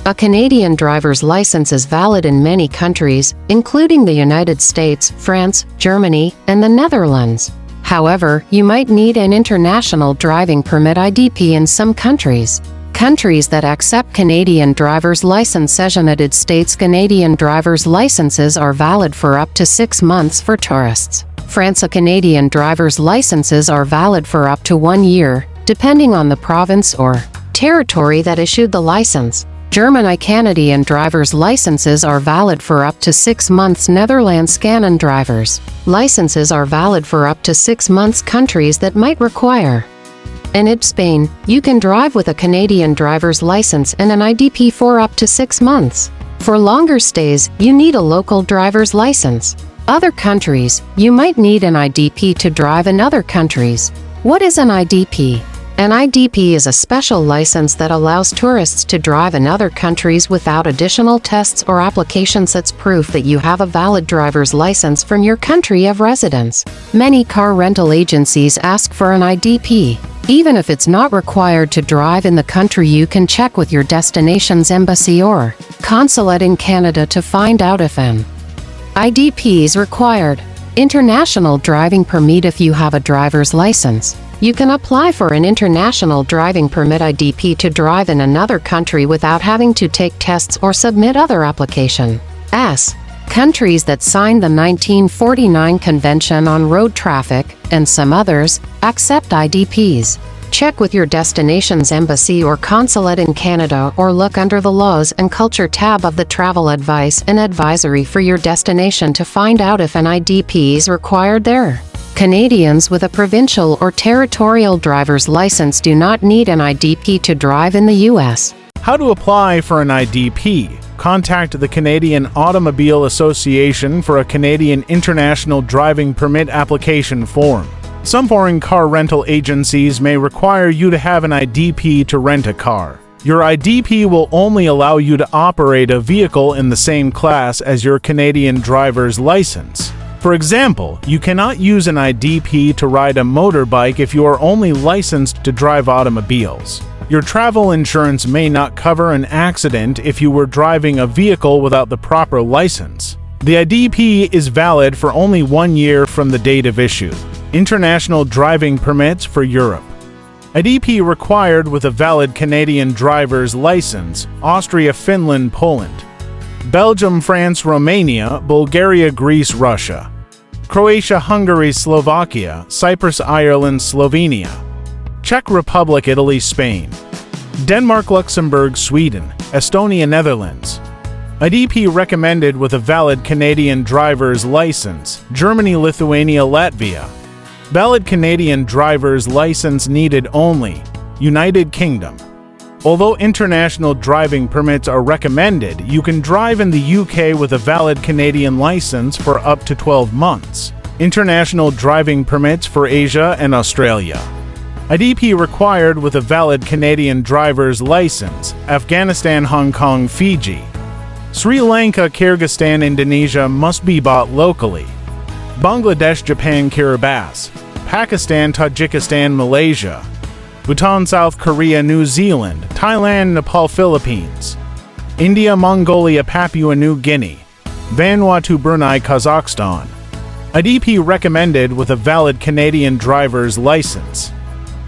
A Canadian driver's license is valid in many countries, including the United States, France, Germany, and the Netherlands. However, you might need an international driving permit (IDP) in some countries. Countries that accept Canadian driver's licenses. United States Canadian driver's licenses are valid for up to 6 months for tourists. France Canadian driver's licenses are valid for up to 1 year, depending on the province or territory that issued the license. German Canadian driver's licenses are valid for up to 6 months. Netherlands Canadian driver's licenses are valid for up to 6 months. Countries that might require in Spain, you can drive with a Canadian driver's license and an IDP for up to 6 months. For longer stays, you need a local driver's license. Other countries, you might need an IDP to drive in other countries. What is an IDP? An IDP is a special license that allows tourists to drive in other countries without additional tests or applications. It's proof that you have a valid driver's license from your country of residence. Many car rental agencies ask for an IDP. Even if it's not required to drive in the country, you can check with your destination's embassy or consulate in Canada to find out if an IDP is required. International driving permit. If you have a driver's license, you can apply for an international driving permit (IDP) to drive in another country without having to take tests or submit other applications. Countries that signed the 1949 Convention on Road Traffic, and some others, accept IDPs. Check with your destination's embassy or consulate in Canada, or look under the Laws and Culture tab of the Travel Advice and Advisory for your destination to find out if an IDP is required there. Canadians with a provincial or territorial driver's license do not need an IDP to drive in the U.S. How to apply for an IDP? Contact the Canadian Automobile Association for a Canadian International Driving Permit application form. Some foreign car rental agencies may require you to have an IDP to rent a car. Your IDP will only allow you to operate a vehicle in the same class as your Canadian driver's license. For example, you cannot use an IDP to ride a motorbike if you are only licensed to drive automobiles. Your travel insurance may not cover an accident if you were driving a vehicle without the proper license. The IDP is valid for only 1 year from the date of issue. International driving permits for Europe. IDP required with a valid Canadian driver's license, Austria, Finland, Poland. Belgium, France, Romania, Bulgaria, Greece, Russia. Croatia, Hungary, Slovakia, Cyprus, Ireland, Slovenia. Czech Republic, Italy, Spain. Denmark, Luxembourg, Sweden, Estonia, Netherlands. IDP recommended with a valid Canadian driver's license, Germany, Lithuania, Latvia. Valid Canadian driver's license needed only, United Kingdom. Although international driving permits are recommended, you can drive in the UK with a valid Canadian license for up to 12 months. International driving permits for Asia and Australia. IDP required with a valid Canadian driver's license, Afghanistan, Hong Kong, Fiji. Sri Lanka, Kyrgyzstan, Indonesia must be bought locally. Bangladesh, Japan, Kiribati. Pakistan, Tajikistan, Malaysia. Bhutan, South Korea, New Zealand, Thailand, Nepal, Philippines. India, Mongolia, Papua New Guinea. Vanuatu, Brunei, Kazakhstan. IDP recommended with a valid Canadian driver's license.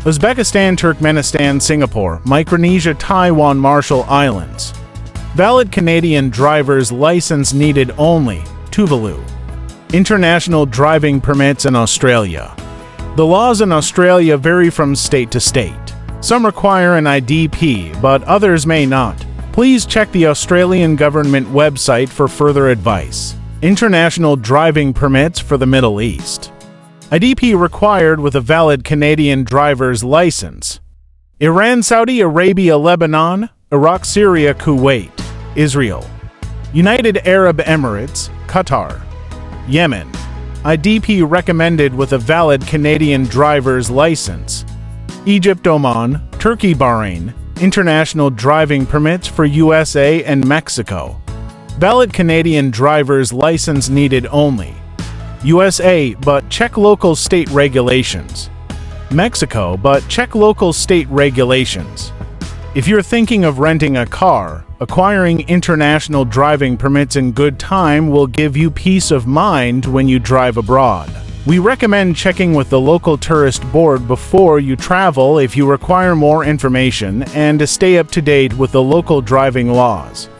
Uzbekistan, Turkmenistan, Singapore, Micronesia, Taiwan, Marshall Islands. Valid Canadian driver's license needed only, Tuvalu. International driving permits in Australia. The laws in Australia vary from state to state. Some require an IDP, but others may not. Please check the Australian government website for further advice. International driving permits for the Middle East. IDP required with a valid Canadian driver's license. Iran, Saudi Arabia, Lebanon, Iraq, Syria, Kuwait, Israel. United Arab Emirates, Qatar. Yemen. IDP recommended with a valid Canadian driver's license. Egypt, Oman, Turkey, Bahrain. International driving permits for USA and Mexico. Valid Canadian driver's license needed only. USA, but check local state regulations. Mexico, but check local state regulations. If you're thinking of renting a car, Acquiring international driving permits in good time will give you peace of mind when you drive abroad. We recommend checking with the local tourist board before you travel if you require more information and to stay up to date with the local driving laws.